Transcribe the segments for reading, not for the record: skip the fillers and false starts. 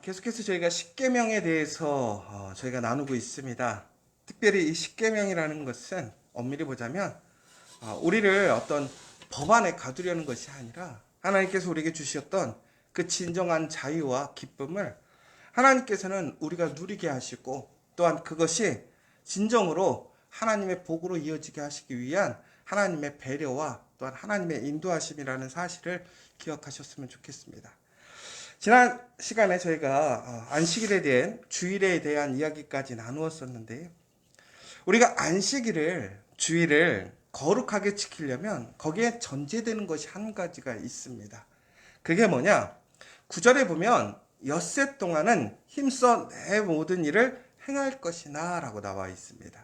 계속해서 저희가 십계명에 대해서 저희가 나누고 있습니다. 특별히 이 십계명이라는 것은 엄밀히 보자면 우리를 어떤 법안에 가두려는 것이 아니라 하나님께서 우리에게 주셨던 그 진정한 자유와 기쁨을 하나님께서는 우리가 누리게 하시고 또한 그것이 진정으로 하나님의 복으로 이어지게 하시기 위한 하나님의 배려와 또한 하나님의 인도하심이라는 사실을 기억하셨으면 좋겠습니다. 지난 시간에 저희가 안식일에 대한 주일에 대한 이야기까지 나누었었는데 우리가 안식일을 주일을 거룩하게 지키려면 거기에 전제되는 것이 한 가지가 있습니다. 그게 뭐냐? 9절에 보면 엿새 동안은 힘써 내 모든 일을 행할 것이나 라고 나와 있습니다.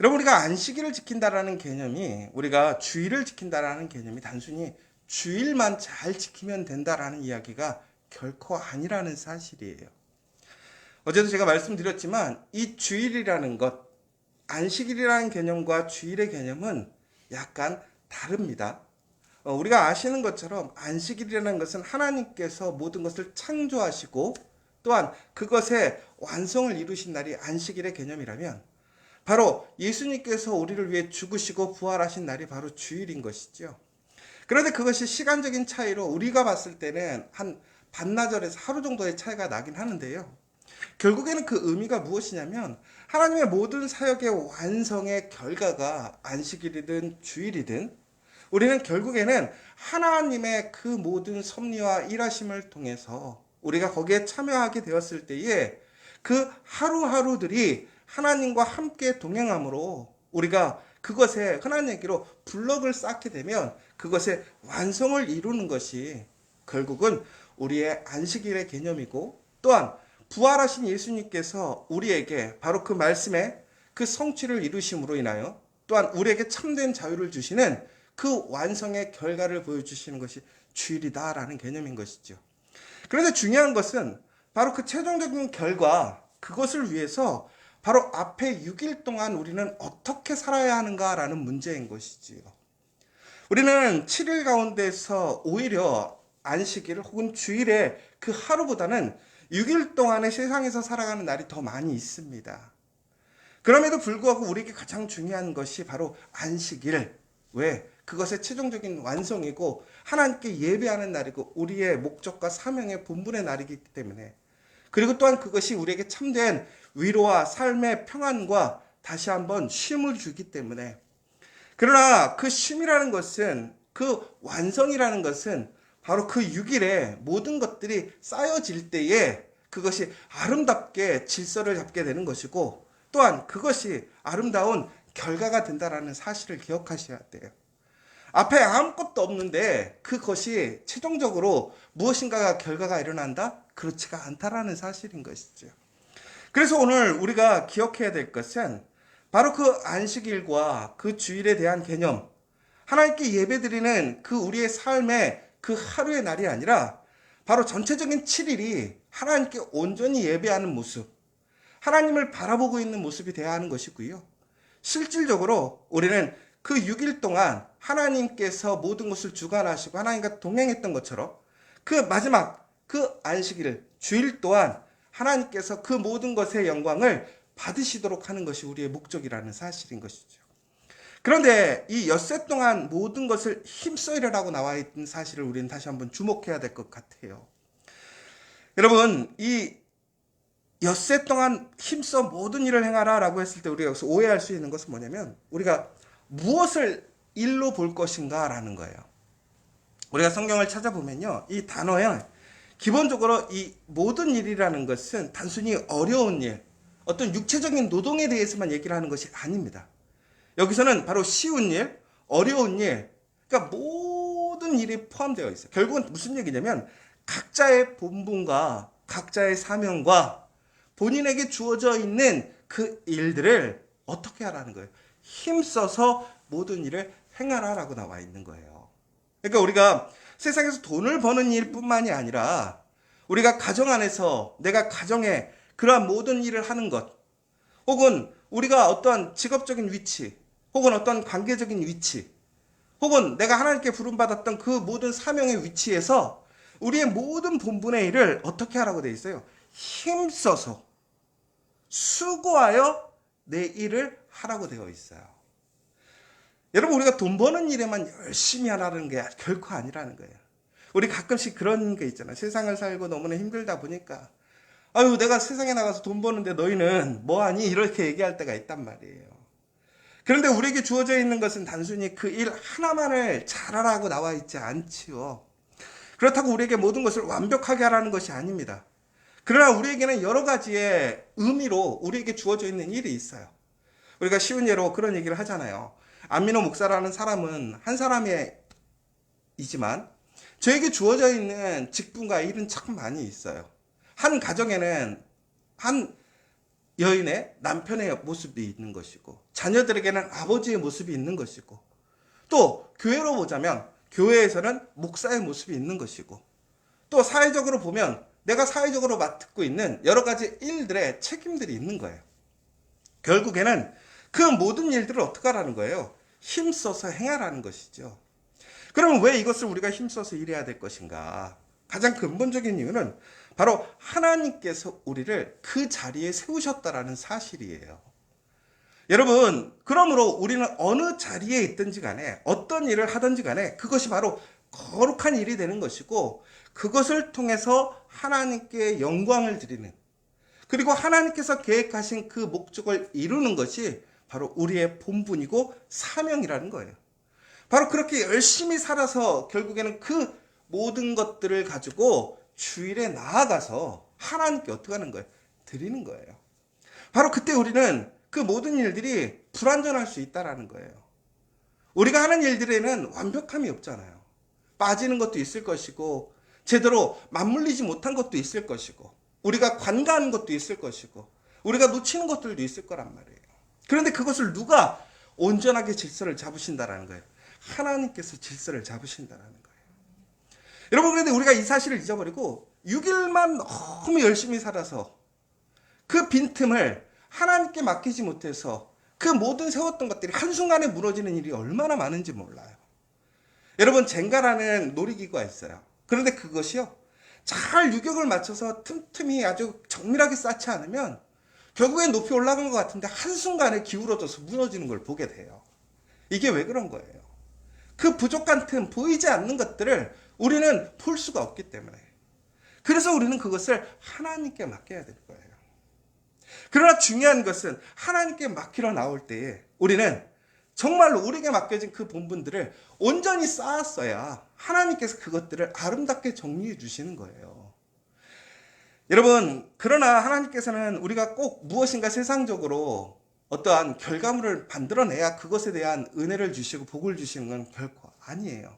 여러분, 우리가 안식일을 지킨다라는 개념이, 우리가 주일을 지킨다라는 개념이 단순히 주일만 잘 지키면 된다라는 이야기가 결코 아니라는 사실이에요. 어제도 제가 말씀드렸지만 이 주일이라는 것, 안식일이라는 개념과 주일의 개념은 약간 다릅니다. 우리가 아시는 것처럼 안식일이라는 것은 하나님께서 모든 것을 창조하시고 또한 그것의 완성을 이루신 날이 안식일의 개념이라면 바로 예수님께서 우리를 위해 죽으시고 부활하신 날이 바로 주일인 것이죠. 그런데 그것이 시간적인 차이로 우리가 봤을 때는 한 반나절에서 하루 정도의 차이가 나긴 하는데요. 결국에는 그 의미가 무엇이냐면 하나님의 모든 사역의 완성의 결과가 안식일이든 주일이든 우리는 결국에는 하나님의 그 모든 섭리와 일하심을 통해서 우리가 거기에 참여하게 되었을 때에 그 하루하루들이 하나님과 함께 동행함으로 우리가 그것에 흔한 얘기로 블럭을 쌓게 되면 그것의 완성을 이루는 것이 결국은 우리의 안식일의 개념이고 또한 부활하신 예수님께서 우리에게 바로 그 말씀의 그 성취를 이루심으로 인하여 또한 우리에게 참된 자유를 주시는 그 완성의 결과를 보여주시는 것이 주일이다라는 개념인 것이죠. 그런데 중요한 것은 바로 그 최종적인 결과, 그것을 위해서 바로 앞에 6일 동안 우리는 어떻게 살아야 하는가라는 문제인 것이지요. 우리는 7일 가운데서 오히려 안식일 혹은 주일의 그 하루보다는 6일 동안의 세상에서 살아가는 날이 더 많이 있습니다. 그럼에도 불구하고 우리에게 가장 중요한 것이 바로 안식일. 왜? 그것의 최종적인 완성이고 하나님께 예배하는 날이고 우리의 목적과 사명의 본분의 날이기 때문에, 그리고 또한 그것이 우리에게 참된 위로와 삶의 평안과 다시 한번 쉼을 주기 때문에, 그러나 그 쉼이라는 것은, 그 완성이라는 것은 바로 그 6일에 모든 것들이 쌓여질 때에 그것이 아름답게 질서를 잡게 되는 것이고 또한 그것이 아름다운 결과가 된다는 사실을 기억하셔야 돼요. 앞에 아무것도 없는데 그것이 최종적으로 무엇인가가 결과가 일어난다? 그렇지가 않다라는 사실인 것이죠. 그래서 오늘 우리가 기억해야 될 것은 바로 그 안식일과 그 주일에 대한 개념, 하나님께 예배드리는 그 우리의 삶의 그 하루의 날이 아니라 바로 전체적인 7일이 하나님께 온전히 예배하는 모습, 하나님을 바라보고 있는 모습이 되어야 하는 것이고요. 실질적으로 우리는 그 6일 동안 하나님께서 모든 것을 주관하시고 하나님과 동행했던 것처럼 그 마지막 그 안식일, 주일 또한 하나님께서 그 모든 것의 영광을 받으시도록 하는 것이 우리의 목적이라는 사실인 것이죠. 그런데 이 엿새 동안 모든 것을 힘써 일하라고 나와 있는 사실을 우리는 다시 한번 주목해야 될 것 같아요. 여러분, 이 엿새 동안 힘써 모든 일을 행하라 라고 했을 때 우리가 여기서 오해할 수 있는 것은 뭐냐면 우리가 무엇을 일로 볼 것인가 라는 거예요. 우리가 성경을 찾아보면요, 이 단어에 기본적으로 이 모든 일이라는 것은 단순히 어려운 일, 어떤 육체적인 노동에 대해서만 얘기를 하는 것이 아닙니다. 여기서는 바로 쉬운 일, 어려운 일, 그러니까 모든 일이 포함되어 있어요. 결국은 무슨 얘기냐면 각자의 본분과 각자의 사명과 본인에게 주어져 있는 그 일들을 어떻게 하라는 거예요. 힘써서 모든 일을 행하라라고 나와 있는 거예요. 그러니까 우리가 세상에서 돈을 버는 일뿐만이 아니라 우리가 가정 안에서 내가 가정에 그러한 모든 일을 하는 것, 혹은 우리가 어떤 직업적인 위치, 혹은 어떤 관계적인 위치, 혹은 내가 하나님께 부름받았던 그 모든 사명의 위치에서 우리의 모든 본분의 일을 어떻게 하라고 되어 있어요? 힘써서 수고하여 내 일을 하라고 되어 있어요. 여러분, 우리가 돈 버는 일에만 열심히 하라는 게 결코 아니라는 거예요. 우리 가끔씩 그런 게 있잖아요. 세상을 살고 너무나 힘들다 보니까 아유, 내가 세상에 나가서 돈 버는데 너희는 뭐하니? 이렇게 얘기할 때가 있단 말이에요. 그런데 우리에게 주어져 있는 것은 단순히 그 일 하나만을 잘하라고 나와 있지 않지요. 그렇다고 우리에게 모든 것을 완벽하게 하라는 것이 아닙니다. 그러나 우리에게는 여러 가지의 의미로 우리에게 주어져 있는 일이 있어요. 우리가 쉬운 예로 그런 얘기를 하잖아요. 안민호 목사라는 사람은 한 사람이지만 저에게 주어져 있는 직분과 일은 참 많이 있어요. 한 가정에는 한 여인의 남편의 모습이 있는 것이고, 자녀들에게는 아버지의 모습이 있는 것이고, 또 교회로 보자면 교회에서는 목사의 모습이 있는 것이고, 또 사회적으로 보면 내가 사회적으로 맡고 있는 여러 가지 일들의 책임들이 있는 거예요. 결국에는 그 모든 일들을 어떻게 하라는 거예요? 힘써서 행하라는 것이죠. 그러면 왜 이것을 우리가 힘써서 일해야 될 것인가? 가장 근본적인 이유는 바로 하나님께서 우리를 그 자리에 세우셨다라는 사실이에요. 여러분, 그러므로 우리는 어느 자리에 있든지 간에 어떤 일을 하든지 간에 그것이 바로 거룩한 일이 되는 것이고, 그것을 통해서 하나님께 영광을 드리는, 그리고 하나님께서 계획하신 그 목적을 이루는 것이 바로 우리의 본분이고 사명이라는 거예요. 바로 그렇게 열심히 살아서 결국에는 그 모든 것들을 가지고 주일에 나아가서 하나님께 어떻게 하는 거예요? 드리는 거예요. 바로 그때 우리는 그 모든 일들이 불완전할 수 있다는 거예요. 우리가 하는 일들에는 완벽함이 없잖아요. 빠지는 것도 있을 것이고, 제대로 맞물리지 못한 것도 있을 것이고, 우리가 관가하는 것도 있을 것이고, 우리가 놓치는 것들도 있을 거란 말이에요. 그런데 그것을 누가 온전하게 질서를 잡으신다라는 거예요? 하나님께서 질서를 잡으신다라는 거예요. 여러분, 그런데 우리가 이 사실을 잊어버리고 6일만 너무 열심히 살아서 그 빈틈을 하나님께 맡기지 못해서 그 모든 세웠던 것들이 한순간에 무너지는 일이 얼마나 많은지 몰라요. 여러분, 젠가라는 놀이기구가 있어요. 그런데 그것이요, 잘 유격을 맞춰서 틈틈이 아주 정밀하게 쌓지 않으면 결국엔 높이 올라간 것 같은데 한순간에 기울어져서 무너지는 걸 보게 돼요. 이게 왜 그런 거예요? 그 부족한 틈, 보이지 않는 것들을 우리는 볼 수가 없기 때문에. 그래서 우리는 그것을 하나님께 맡겨야 될 거예요. 그러나 중요한 것은 하나님께 맡기러 나올 때에 우리는 정말로 우리에게 맡겨진 그 본분들을 온전히 쌓았어야 하나님께서 그것들을 아름답게 정리해 주시는 거예요. 여러분, 그러나 하나님께서는 우리가 꼭 무엇인가 세상적으로 어떠한 결과물을 만들어내야 그것에 대한 은혜를 주시고 복을 주시는 건 결코 아니에요.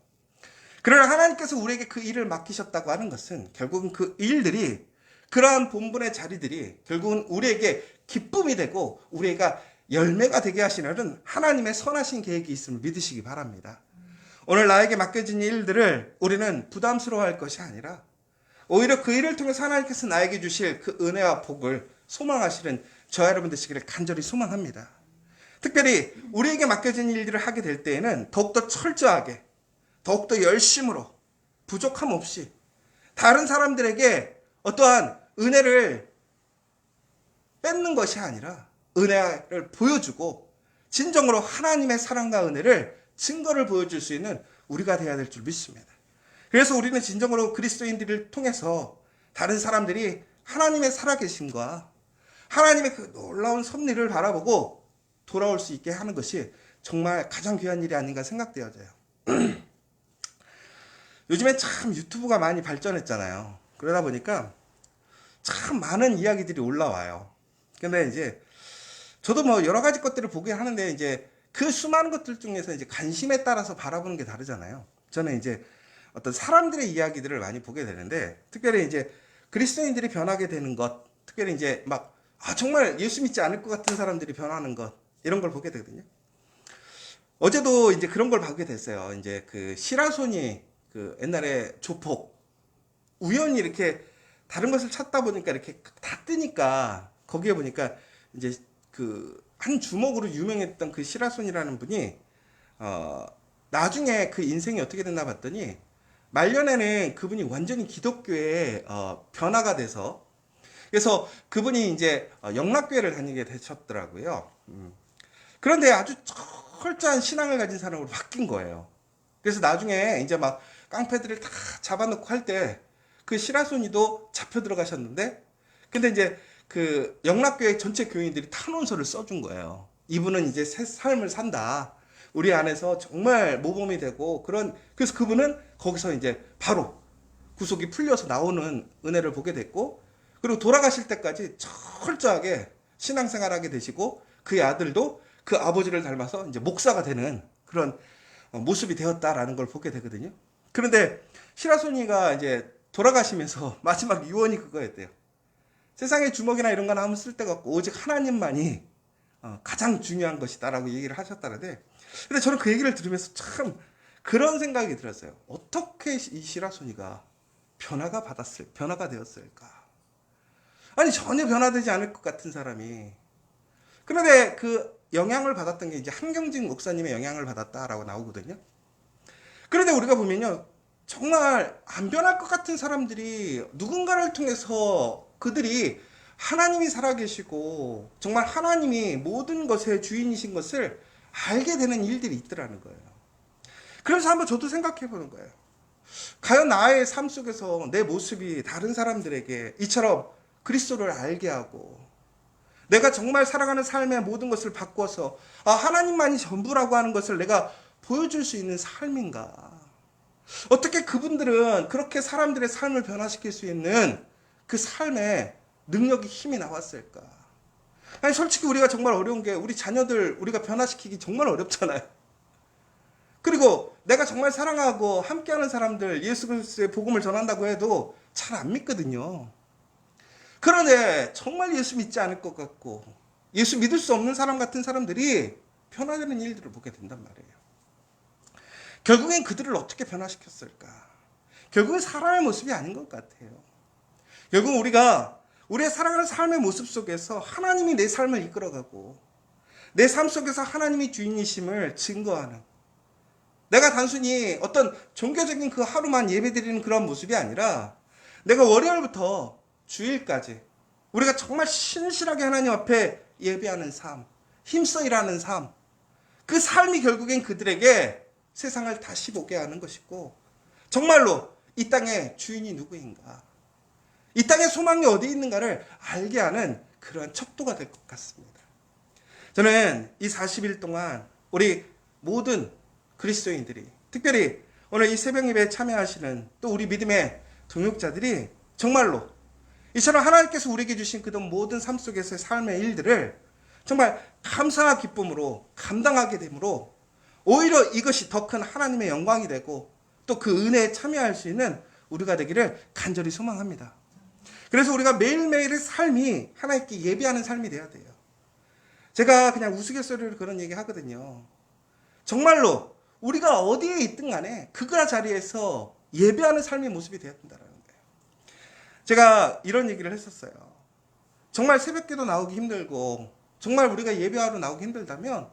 그러나 하나님께서 우리에게 그 일을 맡기셨다고 하는 것은 결국은 그 일들이, 그러한 본분의 자리들이 결국은 우리에게 기쁨이 되고 우리가 열매가 되게 하시는 하나님의 선하신 계획이 있음을 믿으시기 바랍니다. 오늘 나에게 맡겨진 일들을 우리는 부담스러워할 것이 아니라 오히려 그 일을 통해서 하나님께서 나에게 주실 그 은혜와 복을 소망하시는 저와 여러분 되시기를 간절히 소망합니다. 특별히 우리에게 맡겨진 일들을 하게 될 때에는 더욱더 철저하게, 더욱더 열심으로, 부족함 없이 다른 사람들에게 어떠한 은혜를 뺏는 것이 아니라 은혜를 보여주고 진정으로 하나님의 사랑과 은혜를 증거를 보여줄 수 있는 우리가 되어야 될 줄 믿습니다. 그래서 우리는 진정으로 그리스도인들을 통해서 다른 사람들이 하나님의 살아계심과 하나님의 그 놀라운 섭리를 바라보고 돌아올 수 있게 하는 것이 정말 가장 귀한 일이 아닌가 생각되어져요. 요즘에 참 유튜브가 많이 발전했잖아요. 그러다 보니까 참 많은 이야기들이 올라와요. 근데 이제 저도 뭐 여러 가지 것들을 보긴 하는데 이제 그 수많은 것들 중에서 이제 관심에 따라서 바라보는 게 다르잖아요. 저는 이제 어떤 사람들의 이야기들을 많이 보게 되는데, 특별히 이제 그리스도인들이 변하게 되는 것, 특별히 이제 막 정말 예수 믿지 않을 것 같은 사람들이 변하는 것, 이런 걸 보게 되거든요. 어제도 이제 그런 걸 보게 됐어요. 이제 그 시라손이 그 옛날에 조폭 우연히 이렇게 다른 것을 찾다 보니까 이렇게 다 뜨니까 거기에 보니까 이제 그 한 주먹으로 유명했던 그 시라손이라는 분이 나중에 그 인생이 어떻게 됐나 봤더니 말년에는 그분이 완전히 기독교에 변화가 돼서 그래서 그분이 이제 영락교회를 다니게 되셨더라고요. 그런데 아주 철저한 신앙을 가진 사람으로 바뀐 거예요. 그래서 나중에 이제 막 깡패들을 다 잡아놓고 할 때 그 시라소니도 잡혀 들어가셨는데 근데 이제 그 영락교회 전체 교인들이 탄원서를 써준 거예요. 이분은 이제 새 삶을 산다. 우리 안에서 정말 모범이 되고 그래서 그분은 거기서 이제 바로 구속이 풀려서 나오는 은혜를 보게 됐고 그리고 돌아가실 때까지 철저하게 신앙생활하게 되시고 그의 아들도 그 아버지를 닮아서 이제 목사가 되는 그런 모습이 되었다라는 걸 보게 되거든요. 그런데 시라소니가 이제 돌아가시면서 마지막 유언이 그거였대요. 세상의 주먹이나 이런 건 아무 쓸데가 없고 오직 하나님만이 가장 중요한 것이다라고 얘기를 하셨다는데 근데 저는 그 얘기를 들으면서 참 그런 생각이 들었어요. 어떻게 이 시라소니가 변화가 되었을까? 아니 전혀 변화되지 않을 것 같은 사람이 그런데 그 영향을 받았던 게 이제 한경직 목사님의 영향을 받았다라고 나오거든요. 그런데 우리가 보면요. 정말 안 변할 것 같은 사람들이 누군가를 통해서 그들이 하나님이 살아계시고 정말 하나님이 모든 것의 주인이신 것을 알게 되는 일들이 있더라는 거예요. 그래서 한번 저도 생각해 보는 거예요. 과연 나의 삶 속에서 내 모습이 다른 사람들에게 이처럼 그리스도를 알게 하고 내가 정말 살아가는 삶의 모든 것을 바꿔서 하나님만이 전부라고 하는 것을 내가 보여줄 수 있는 삶인가? 어떻게 그분들은 그렇게 사람들의 삶을 변화시킬 수 있는 그 삶에 능력이 힘이 나왔을까? 아니 솔직히 우리가 정말 어려운 게 우리 자녀들 우리가 변화시키기 정말 어렵잖아요. 그리고 내가 정말 사랑하고 함께하는 사람들 예수 그리스도의 복음을 전한다고 해도 잘 안 믿거든요. 그런데 정말 예수 믿지 않을 것 같고 예수 믿을 수 없는 사람 같은 사람들이 변화되는 일들을 보게 된단 말이에요. 결국엔 그들을 어떻게 변화시켰을까? 결국은 사람의 모습이 아닌 것 같아요. 결국 우리가 우리의 살아가는 삶의 모습 속에서 하나님이 내 삶을 이끌어가고 내 삶 속에서 하나님이 주인이심을 증거하는 내가 단순히 어떤 종교적인 그 하루만 예배드리는 그런 모습이 아니라 내가 월요일부터 주일까지 우리가 정말 신실하게 하나님 앞에 예배하는 삶, 힘써 일하는 삶, 그 삶이 결국엔 그들에게 세상을 다시 보게 하는 것이고 정말로 이 땅의 주인이 누구인가 이 땅의 소망이 어디 있는가를 알게 하는 그러한 척도가 될 것 같습니다. 저는 이 40일 동안 우리 모든 그리스도인들이 특별히 오늘 이 새벽 예배에 참여하시는 또 우리 믿음의 동역자들이 정말로 이처럼 하나님께서 우리에게 주신 그동 모든 삶 속에서의 삶의 일들을 정말 감사와 기쁨으로 감당하게 되므로 오히려 이것이 더 큰 하나님의 영광이 되고 또 그 은혜에 참여할 수 있는 우리가 되기를 간절히 소망합니다. 그래서 우리가 매일매일의 삶이 하나님께 예배하는 삶이 돼야 돼요. 제가 그냥 우스갯소리로 그런 얘기 하거든요. 정말로 우리가 어디에 있든 간에 그 자리에서 예배하는 삶의 모습이 되어야 된다는 거예요. 제가 이런 얘기를 했었어요. 정말 새벽기도 나오기 힘들고 정말 우리가 예배하러 나오기 힘들다면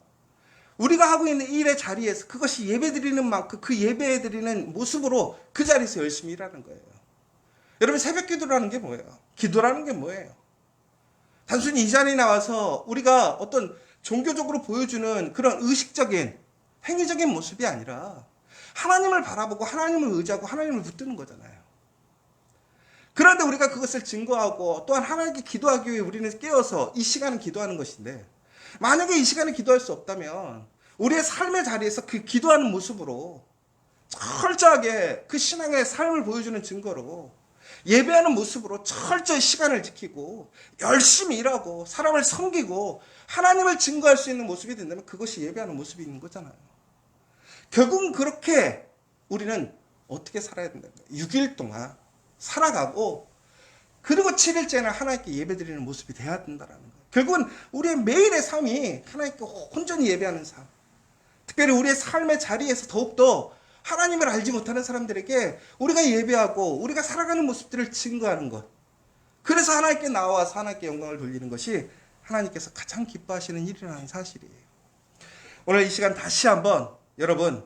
우리가 하고 있는 일의 자리에서 그것이 예배드리는 만큼 그 예배드리는 모습으로 그 자리에서 열심히 일하는 거예요. 여러분 새벽 기도라는 게 뭐예요? 기도라는 게 뭐예요? 단순히 이 자리에 나와서 우리가 어떤 종교적으로 보여주는 그런 의식적인 행위적인 모습이 아니라 하나님을 바라보고 하나님을 의지하고 하나님을 붙드는 거잖아요. 그런데 우리가 그것을 증거하고 또한 하나님께 기도하기 위해 우리는 깨어서 이 시간은 기도하는 것인데 만약에 이 시간에 기도할 수 없다면 우리의 삶의 자리에서 그 기도하는 모습으로 철저하게 그 신앙의 삶을 보여주는 증거로 예배하는 모습으로 철저히 시간을 지키고 열심히 일하고 사람을 섬기고 하나님을 증거할 수 있는 모습이 된다면 그것이 예배하는 모습이 있는 거잖아요. 결국은 그렇게 우리는 어떻게 살아야 된다는 거예요. 6일 동안 살아가고 그리고 7일째는 하나님께 예배드리는 모습이 돼야 된다는 거예요. 결국은 우리의 매일의 삶이 하나님께 온전히 예배하는 삶. 특별히 우리의 삶의 자리에서 더욱더 하나님을 알지 못하는 사람들에게 우리가 예배하고 우리가 살아가는 모습들을 증거하는 것. 그래서 하나님께 나와서 하나님께 영광을 돌리는 것이 하나님께서 가장 기뻐하시는 일이라는 사실이에요. 오늘 이 시간 다시 한번 여러분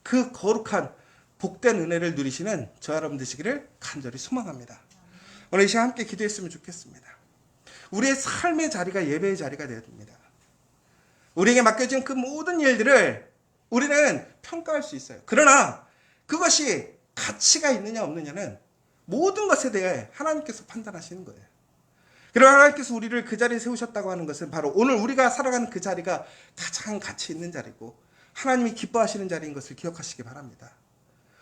그 거룩한 복된 은혜를 누리시는 저 여러분 되시기를 간절히 소망합니다. 오늘 이 시간 함께 기도했으면 좋겠습니다. 우리의 삶의 자리가 예배의 자리가 되어야 됩니다. 우리에게 맡겨진 그 모든 일들을 우리는 평가할 수 있어요. 그러나 그것이 가치가 있느냐 없느냐는 모든 것에 대해 하나님께서 판단하시는 거예요. 그러나 하나님께서 우리를 그 자리에 세우셨다고 하는 것은 바로 오늘 우리가 살아가는 그 자리가 가장 가치 있는 자리고 하나님이 기뻐하시는 자리인 것을 기억하시기 바랍니다.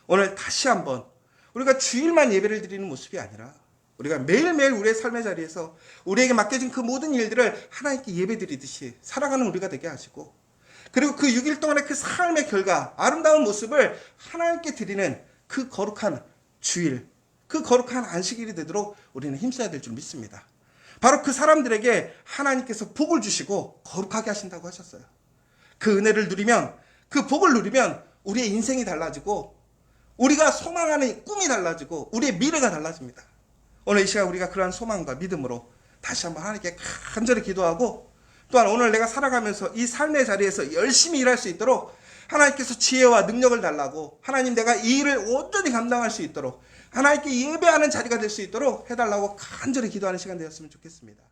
오늘 다시 한번 우리가 주일만 예배를 드리는 모습이 아니라 우리가 매일매일 우리의 삶의 자리에서 우리에게 맡겨진 그 모든 일들을 하나님께 예배드리듯이 살아가는 우리가 되게 하시고, 그리고 그 6일 동안의 그 삶의 결과 아름다운 모습을 하나님께 드리는 그 거룩한 주일, 그 거룩한 안식일이 되도록 우리는 힘써야 될 줄 믿습니다. 바로 그 사람들에게 하나님께서 복을 주시고 거룩하게 하신다고 하셨어요. 그 은혜를 누리면, 그 복을 누리면 우리의 인생이 달라지고 우리가 소망하는 꿈이 달라지고 우리의 미래가 달라집니다. 오늘 이 시간 우리가 그러한 소망과 믿음으로 다시 한번 하나님께 간절히 기도하고, 또한 오늘 내가 살아가면서 이 삶의 자리에서 열심히 일할 수 있도록 하나님께서 지혜와 능력을 달라고, 하나님 내가 이 일을 온전히 감당할 수 있도록 하나님께 예배하는 자리가 될 수 있도록 해달라고 간절히 기도하는 시간 되었으면 좋겠습니다.